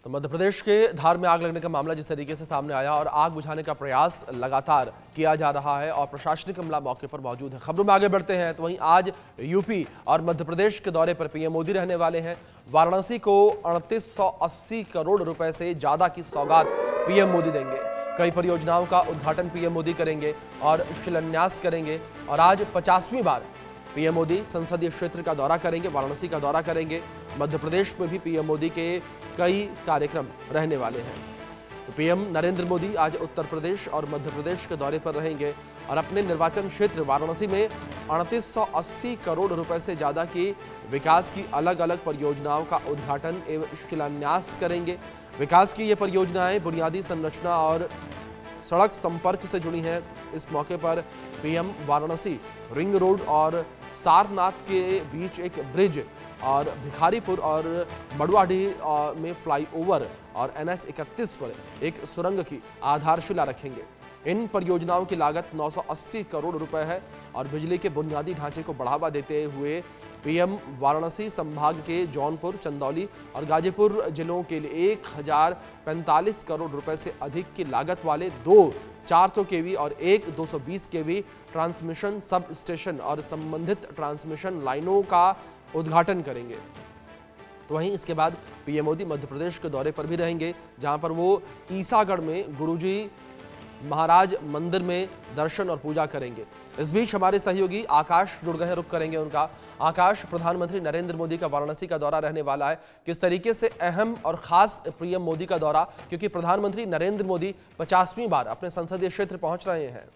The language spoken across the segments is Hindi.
तो मध्य प्रदेश के धार में आग लगने का मामला जिस तरीके से सामने आया और आग बुझाने का प्रयास लगातार किया जा रहा है और प्रशासनिक अमला मौके पर मौजूद है। खबरों में आगे बढ़ते हैं तो वहीं आज यूपी और मध्य प्रदेश के दौरे पर पीएम मोदी रहने वाले हैं। वाराणसी को 3880 करोड़ रुपए से ज्यादा की सौगात पीएम मोदी देंगे। कई परियोजनाओं का उद्घाटन पीएम मोदी करेंगे और शिलान्यास करेंगे। और आज 50वीं बार पीएम मोदी संसदीय क्षेत्र का दौरा करेंगे, वाराणसी का दौरा करेंगे। मध्य प्रदेश में भी पीएम मोदी के कई कार्यक्रम रहने वाले हैं। तो पीएम नरेंद्र मोदी आज उत्तर प्रदेश और मध्य प्रदेश के दौरे पर रहेंगे और अपने निर्वाचन क्षेत्र वाराणसी में 3880 करोड़ रुपए से ज्यादा की विकास की अलग अलग परियोजनाओं का उद्घाटन एवं शिलान्यास करेंगे। विकास की ये परियोजनाएं बुनियादी संरचना और सड़क संपर्क से जुड़ी हैं। इस मौके पर पीएम वाराणसी रिंग रोड और सारनाथ के बीच एक ब्रिज और भिखारीपुर और मडुआडीह में फ्लाईओवर और NH 31 पर एक सुरंग की आधारशिला रखेंगे। इन परियोजनाओं की लागत 980 करोड़ रुपए है और बिजली के बुनियादी ढांचे को बढ़ावा देते हुए पीएम वाराणसी संभाग के जौनपुर, चंदौली और गाजीपुर जिलों के लिए 1045 करोड़ रुपए से अधिक की लागत वाले 2 400 केवी और एक 220 केवी ट्रांसमिशन सब स्टेशन और संबंधित ट्रांसमिशन लाइनों का उद्घाटन करेंगे। तो वहीं इसके बाद पीएम मोदी मध्य प्रदेश के दौरे पर भी रहेंगे, जहां पर वो ईसागढ़ में गुरुजी महाराज मंदिर में दर्शन और पूजा करेंगे। इस बीच हमारे सहयोगी आकाश जुड़ गए हैं, रुक करेंगे उनका। आकाश, प्रधानमंत्री नरेंद्र मोदी का वाराणसी का दौरा रहने वाला है, किस तरीके से अहम और खास पीएम मोदी का दौरा, क्योंकि प्रधानमंत्री नरेंद्र मोदी 50वीं बार अपने संसदीय क्षेत्र पहुंच रहे हैं।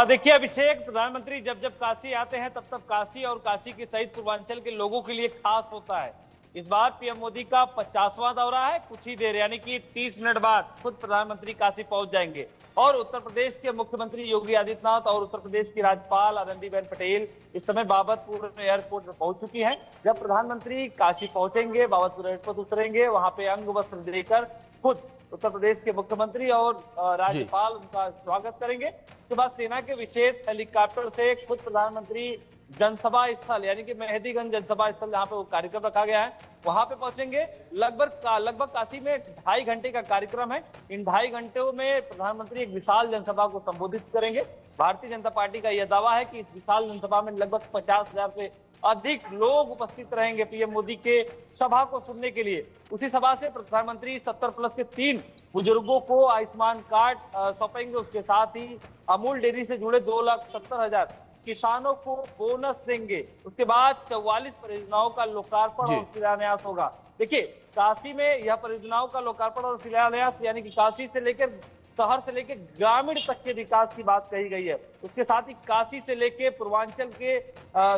देखिए अभिषेक, प्रधानमंत्री जब जब काशी आते हैं तब काशी और काशी के सहित पूर्वांचल के लोगों के लिए खास होता है। इस बार पीएम मोदी का 50वां दौरा है। कुछ ही देर यानी कि 30 मिनट बाद खुद प्रधानमंत्री काशी पहुंच जाएंगे और उत्तर प्रदेश के मुख्यमंत्री योगी आदित्यनाथ और उत्तर प्रदेश की राज्यपाल आनंदीबेन पटेल इस समय बाबतपुर एयरपोर्ट पर पहुंच चुकी हैं। जब प्रधानमंत्री काशी पहुंचेंगे, बाबतपुर एयरपोर्ट उतरेंगे, वहां पे अंग वस्त्र देकर खुद उत्तर प्रदेश के मुख्यमंत्री और राज्यपाल उनका स्वागत करेंगे। उसके बाद सेना के विशेष हेलीकॉप्टर से खुद प्रधानमंत्री जनसभा स्थल यानी कि मेहदीगंज जनसभा स्थल जहां पे वो कार्यक्रम रखा गया है वहां पे पहुंचेंगे। लगभग काशी में 2.5 घंटे का कार्यक्रम है। इन 2.5 घंटों में प्रधानमंत्री एक विशाल जनसभा को संबोधित करेंगे। भारतीय जनता पार्टी का यह दावा है कि इस विशाल जनसभा में लगभग 50,000 से अधिक लोग उपस्थित रहेंगे पीएम मोदी के सभा को सुनने के लिए। उसी सभा से प्रधानमंत्री 70+ के 3 बुजुर्गों को आयुष्मान कार्ड सौंपेंगे। उसके साथ ही अमूल डेयरी से जुड़े 2,70,000 किसानों को बोनस देंगे। उसके बाद 44 परियोजनाओं का लोकार्पण और शिलान्यास होगा। देखिए, काशी में यह परियोजनाओं का लोकार्पण और शिलान्यास यानी कि काशी से लेकर शहर से लेकर ग्रामीण तक के विकास की बात कही गई है। उसके साथ ही काशी से लेकर पूर्वांचल के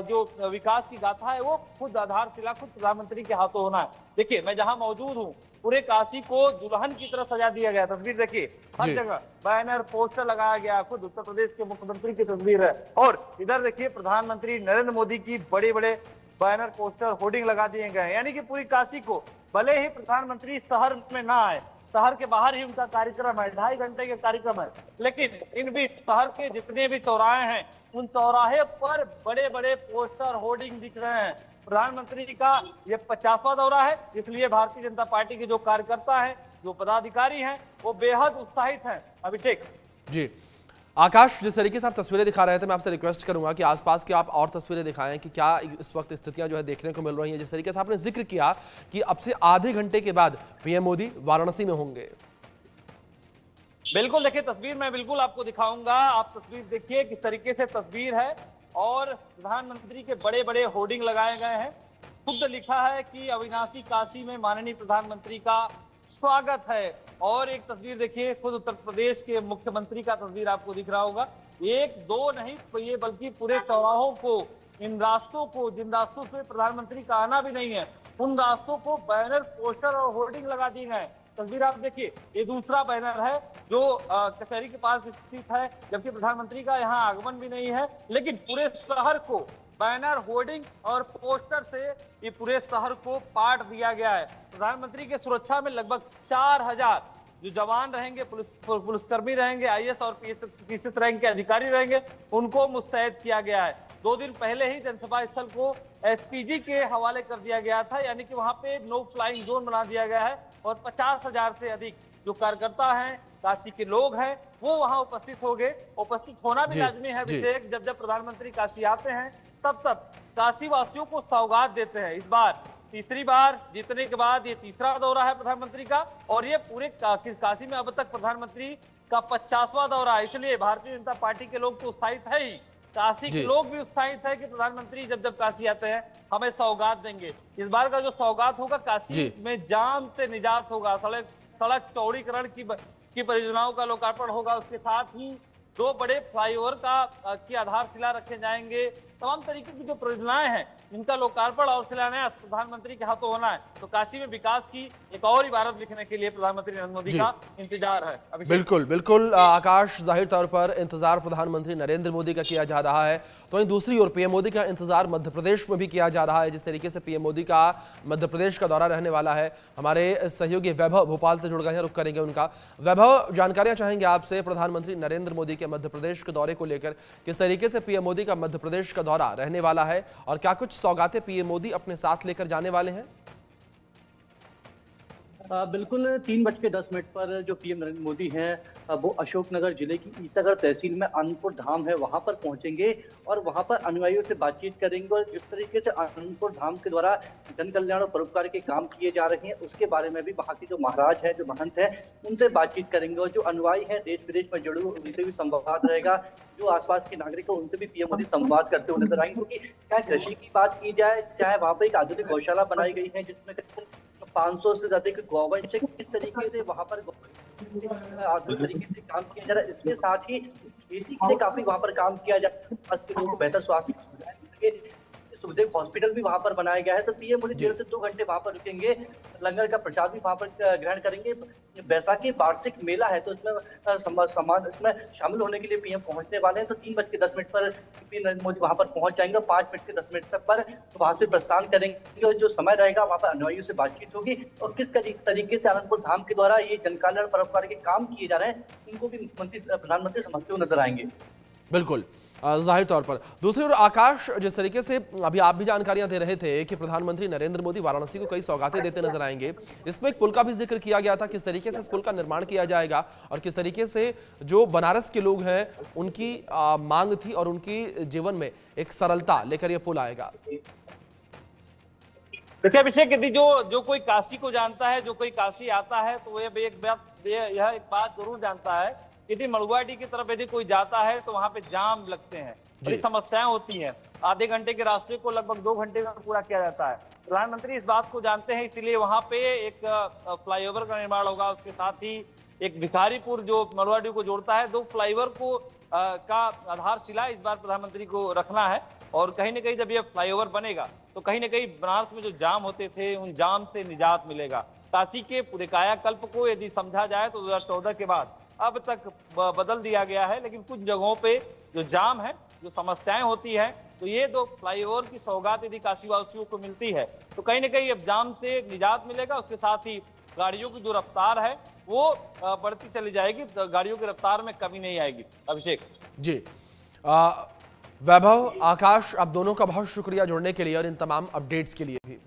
जो विकास की गाथा है वो खुद आधारशिला खुद प्रधानमंत्री के हाथों होना है। देखिए, मैं जहां मौजूद हूँ पूरे काशी को दुल्हन की तरह सजा दिया गया। तस्वीर देखिए, हर जगह बैनर पोस्टर लगाया गया, खुद उत्तर प्रदेश के मुख्यमंत्री की तस्वीर है। और इधर देखिए, प्रधानमंत्री नरेंद्र मोदी की बड़े बड़े बैनर पोस्टर होर्डिंग लगा दिए गए हैं। यानी कि पूरी काशी को, भले ही प्रधानमंत्री शहर में ना आए, शहर के बाहर ही उनका कार्यक्रम है, 2.5 घंटे का कार्यक्रम है, लेकिन इन बीच शहर के जितने भी चौराहे हैं उन चौराहे पर बड़े बड़े पोस्टर होर्डिंग दिख रहे हैं। प्रधानमंत्री का ये 50वां दौरा है, इसलिए भारतीय जनता पार्टी के जो कार्यकर्ता हैं, जो पदाधिकारी हैं, वो बेहद उत्साहित हैं। अभिषेक जी, आकाश, जिस तरीके से आप तस्वीरें दिखा रहे थे, मैं आपसे रिक्वेस्ट करूंगा कि आसपास की आप और तस्वीरें दिखाएं कि क्या इस वक्त स्थितियां जो है देखने को मिल रही हैं। जिस तरीके से आपने जिक्र किया कि अब से आधे घंटे के बाद पीएम मोदी वाराणसी में होंगे। बिल्कुल, देखिए तस्वीर मैं बिल्कुल आपको दिखाऊंगा। आप तस्वीर देखिए किस तरीके से तस्वीर है और प्रधानमंत्री के बड़े बड़े होर्डिंग लगाए गए हैं। खुद लिखा है कि अविनाशी काशी में माननीय प्रधानमंत्री का स्वागत है। और एक तस्वीर देखिए, खुद उत्तर प्रदेश के मुख्यमंत्री का तस्वीर आपको दिख रहा होगा। 1-2 नहीं ये बल्कि पूरे चौराहों को, इन रास्तों को, जिन रास्तों से प्रधानमंत्री का आना भी नहीं है, उन रास्तों को बैनर पोस्टर और होर्डिंग लगा दिए गए। तस्वीर आप देखिए, ये दूसरा बैनर है जो कचहरी के पास स्थित है, जबकि प्रधानमंत्री का यहाँ आगमन भी नहीं है, लेकिन पूरे शहर को बैनर, होर्डिंग और पोस्टर से ये पूरे शहर को पाट दिया गया है। प्रधानमंत्री के सुरक्षा में लगभग 4000 जो जवान रहेंगे, पुलिसकर्मी रहेंगे, आईएएस और पीएस रैंक के अधिकारी रहेंगे, उनको मुस्तैद किया गया है। 2 दिन पहले ही जनसभा स्थल को एसपीजी के हवाले कर दिया गया था, यानी कि वहां पे नो फ्लाइंग जोन बना दिया गया है और 50,000 से अधिक जो कार्यकर्ता हैं, काशी के लोग हैं, वो वहां उपस्थित हो गए। उपस्थित होना भी लाजमी है अभिषेक। जब जब प्रधानमंत्री काशी आते हैं तब काशी वासियों को सौगात देते हैं। इस बार तीसरी बार जीतने के बाद ये तीसरा दौरा है प्रधानमंत्री का, और ये पूरे काशी में अब तक प्रधानमंत्री का 50वां दौरा है। इसलिए भारतीय जनता पार्टी के लोग तो उत्साहित है ही, काशी के लोग भी उत्साहित है कि प्रधानमंत्री जब जब काशी आते हैं हमें सौगात देंगे। इस बार का जो सौगात होगा, काशी में जाम से निजात होगा, सड़क चौड़ीकरण की परियोजनाओं का लोकार्पण होगा, उसके साथ ही 2 बड़े फ्लाईओवर की आधारशिला रखे जाएंगे। तमाम तरीके की जो परियोजनाएं हैं इनका लोकार्पण और शिलान्यास प्रधानमंत्री के हाथों होना है। तो काशी में विकास की एक और इबारत लिखने के लिए प्रधानमंत्री नरेंद्र मोदी का इंतजार है। बिल्कुल बिल्कुल आकाश, जाहिर तौर पर इंतजार प्रधानमंत्री नरेंद्र मोदी का किया जा रहा है, तो वहीं दूसरी ओर पीएम मोदी का इंतजार मध्य प्रदेश में भी किया जा रहा है। जिस तरीके से पीएम मोदी का मध्य प्रदेश का दौरा रहने वाला है, हमारे सहयोगी वैभव भोपाल से जुड़ गए हैं, रुक करेंगे उनका। वैभव, जानकारियां चाहेंगे आपसे प्रधानमंत्री नरेंद्र मोदी के मध्य प्रदेश के दौरे को लेकर, किस तरीके से पीएम मोदी का मध्य प्रदेश का दौरा रहने वाला है और क्या कुछ सौगातें पीएम मोदी अपने साथ लेकर जाने वाले हैं? बिल्कुल 3:10 पर जो पीएम नरेंद्र मोदी हैं वो अशोकनगर जिले की ईसागढ़ तहसील में आनंदपुर धाम है, वहां पर पहुंचेंगे और वहां पर अनुयायियों से बातचीत करेंगे और जिस तरीके से आनंदपुर धाम के द्वारा जन कल्याण और परोपकार के काम किए जा रहे हैं उसके बारे में भी वहां के जो महाराज हैं, जो महंत हैं, उनसे बातचीत करेंगे। और जो अनुयायी हैं देश विदेश में जुड़े हुए, उनसे भी संवाद रहेगा। जो आसपास के नागरिक हैं उनसे भी पीएम मोदी संवाद करते हुए नजर आएंगे, क्योंकि चाहे कृषि की बात की जाए, चाहे वहां पर एक आधुनिक गौशाला बनाई गई है जिसमें 500 से ज्यादा गौवंश है, किस तरीके से वहां पर आधुनिक तरीके से काम किया जा रहा है। इसके साथ ही खेती के लिए काफी वहां पर काम किया जा रहा है, लोगों को बेहतर स्वास्थ्य सुखदेव हॉस्पिटल भी वहां पर बनाया गया है। तो पीएम मोदी 1.5 से 2 घंटे वहां पर रुकेंगे, लंगर का प्रसाद भी वहां पर ग्रहण करेंगे। बैसाखी वार्षिक मेला है तो इसमें शामिल होने के लिए पीएम पहुंचने वाले हैं। तो 3:10 पर पीएम नरेंद्र मोदी वहां पर पहुंच जाएंगे। 5:10 पर वहां से प्रस्थान करेंगे और जो समय रहेगा वहां पर अनुयायियों से बातचीत होगी और किस तरीके से आनंदपुर धाम के द्वारा ये जन कल्याण परोपकार के काम किए जा रहे हैं इनको भी प्रधानमंत्री समझते हुए नजर आएंगे। बिल्कुल, जाहिर तौर पर। दूसरी ओर आकाश, जिस तरीके से अभी आप भी जानकारियां दे रहे थे कि प्रधानमंत्री नरेंद्र मोदी वाराणसी को कई सौगातें देते नजर आएंगे, इसमें एक पुल का भी जिक्र किया गया था। किस तरीके से इस पुल का निर्माण किया जाएगा और किस तरीके से जो बनारस के लोग हैं उनकी मांग थी और उनकी जीवन में एक सरलता लेकर यह पुल आएगा? देखिए अभिषेक, यदि जो कोई काशी को जानता है, जो कोई काशी आता है, तो यह एक बात जरूर जानता है, यदि मड़ुआडीह की तरफ यदि कोई जाता है तो वहां पे जाम लगते हैं, बड़ी समस्याएं होती हैं। आधे घंटे के रास्ते को लगभग 2 घंटे में पूरा किया जाता है। प्रधानमंत्री इस बात को जानते हैं, इसीलिए वहां पे एक फ्लाईओवर का निर्माण होगा। उसके साथ ही एक भिखारीपुर जो मड़ुआडीह को जोड़ता है, 2 फ्लाईओवर को का आधारशिला इस बार प्रधानमंत्री को रखना है। और कहीं ना कहीं जब ये फ्लाईओवर बनेगा तो कहीं ना कहीं बनारस में जो जाम होते थे उन जाम से निजात मिलेगा। काशी के पूरे कायाकल्प को यदि समझा जाए तो 2014 के बाद अब तक बदल दिया गया है, लेकिन कुछ जगहों पे जो जाम है, जो समस्याएं होती है, तो ये 2 फ्लाईओवर की सौगात यदि काशीवासियों को मिलती है तो कहीं ना कहीं अब जाम से निजात मिलेगा। उसके साथ ही गाड़ियों की जो रफ्तार है वो बढ़ती चली जाएगी, गाड़ियों की रफ्तार में कमी नहीं आएगी। अभिषेक जी, वैभव, आकाश, आप दोनों का बहुत शुक्रिया जुड़ने के लिए और इन तमाम अपडेट्स के लिए भी।